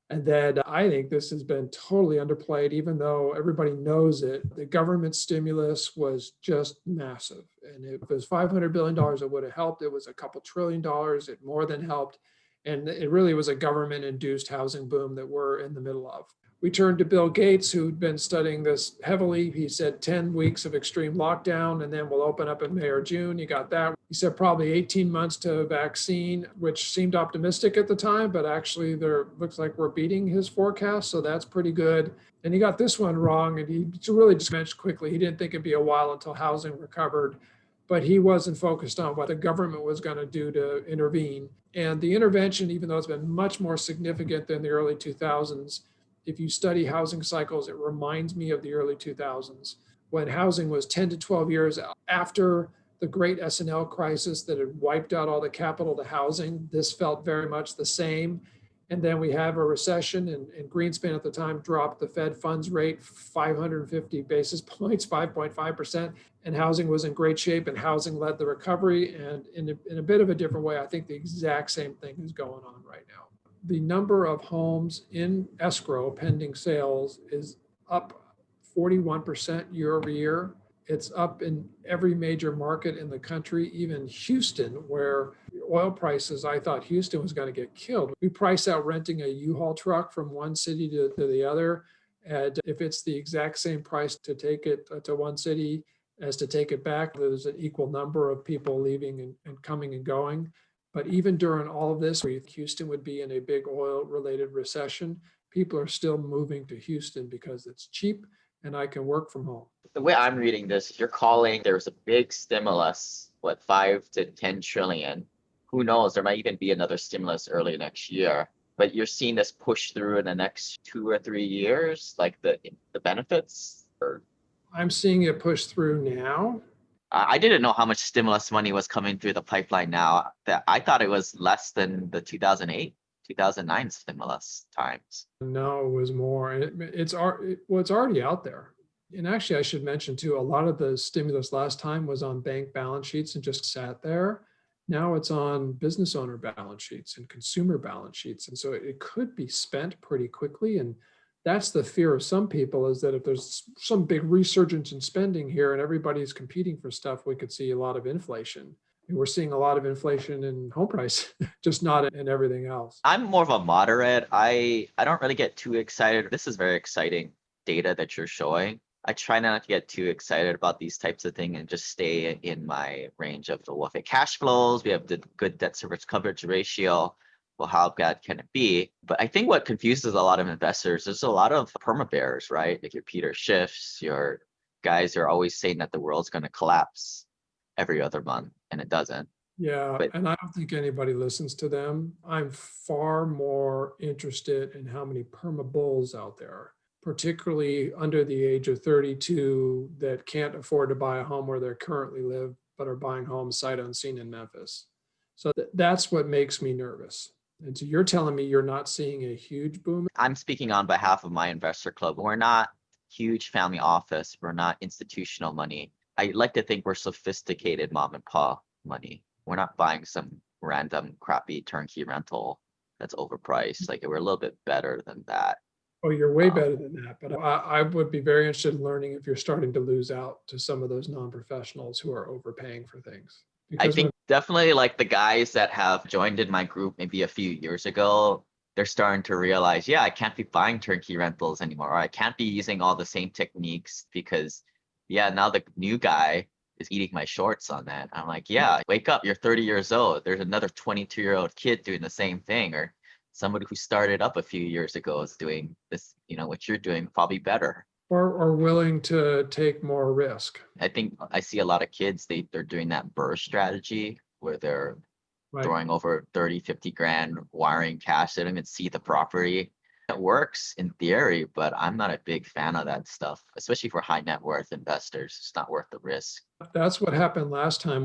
And then I think this has been totally underplayed, even though everybody knows it. The government stimulus was just massive. And if it was $500 billion, it would have helped. It was a couple $1 trillion. It more than helped. And it really was a government induced housing boom that we're in the middle of. We turned to Bill Gates, who'd been studying this heavily. He said 10 weeks of extreme lockdown, and then we'll open up in May or June. You got that. He said probably 18 months to a vaccine, which seemed optimistic at the time, but actually there looks like we're beating his forecast. So that's pretty good. And he got this one wrong, and he really just mentioned quickly, he didn't think it'd be a while until housing recovered, but he wasn't focused on what the government was going to do to intervene. And the intervention, even though it's been much more significant than the early 2000s, if you study housing cycles, it reminds me of the early 2000s when housing was 10 to 12 years after the great S&L crisis that had wiped out all the capital to housing. This felt very much the same. And then we have a recession, and Greenspan at the time dropped the Fed funds rate 550 basis points, 5.5%, and housing was in great shape, and housing led the recovery. And in a bit of a different way, I think the exact same thing is going on right now. The number of homes in escrow pending sales is up 41% year over year. It's up in every major market in the country, even Houston, where oil prices, I thought Houston was going to get killed. We price out renting a U-Haul truck from one city to the other. And if it's the exact same price to take it to one city as to take it back, there's an equal number of people leaving and coming and going. But even during all of this, where Houston would be in a big oil-related recession, people are still moving to Houston because it's cheap and I can work from home. The way I'm reading this, you're calling there's a big stimulus, what, 5 to 10 trillion. Who knows? There might even be another stimulus early next year. But you're seeing this push through in the next 2 or 3 years, like the benefits? Or I'm seeing it push through now. I didn't know how much stimulus money was coming through the pipeline now. That I thought it was less than the 2008, 2009 stimulus times. No, it was more. It's already out there. And actually, I should mention too, a lot of the stimulus last time was on bank balance sheets and just sat there. Now it's on business owner balance sheets and consumer balance sheets. And so it could be spent pretty quickly. And that's the fear of some people, is that if there's some big resurgence in spending here and everybody's competing for stuff, we could see a lot of inflation. And we're seeing a lot of inflation in home price, just not in everything else. I'm more of a moderate. I don't really get too excited. This is very exciting data that you're showing. I try not to get too excited about these types of things and just stay in my range of, well, if it cash flows, we have the good debt service coverage ratio. Well, how bad can it be? But I think what confuses a lot of investors, there's a lot of perma bears, right? Like your Peter Schiffs, your guys are always saying that the world's going to collapse every other month, and it doesn't. Yeah, But and I don't think anybody listens to them. I'm far more interested in how many perma bulls out there, particularly under the age of 32, that can't afford to buy a home where they currently live, but are buying homes sight unseen in Memphis. So that's what makes me nervous. And so you're telling me you're not seeing a huge boom? I'm speaking on behalf of my investor club. We're not huge family office. We're not institutional money. I like to think we're sophisticated mom and pop money. We're not buying some random crappy turnkey rental that's overpriced. Like, we're a little bit better than that. Oh, you're way better than that. But I would be very interested in learning if you're starting to lose out to some of those non-professionals who are overpaying for things. I Because think definitely like the guys that have joined in my group maybe a few years ago, they're starting to realize, yeah, I can't be buying turnkey rentals anymore. Or I can't be using all the same techniques because, yeah, now the new guy is eating my shorts on that. I'm like, yeah, wake up. You're 30 years old. There's another 22-year-old kid doing the same thing, or somebody who started up a few years ago is doing this, what you're doing, probably better. or willing to take more risk. I think I see a lot of kids, they're doing that BRRR strategy where they're Right. throwing over 30, 50 grand, wiring cash. They don't even see the property. It works in theory, but I'm not a big fan of that stuff, especially for high net worth investors. It's not worth the risk. That's what happened last time.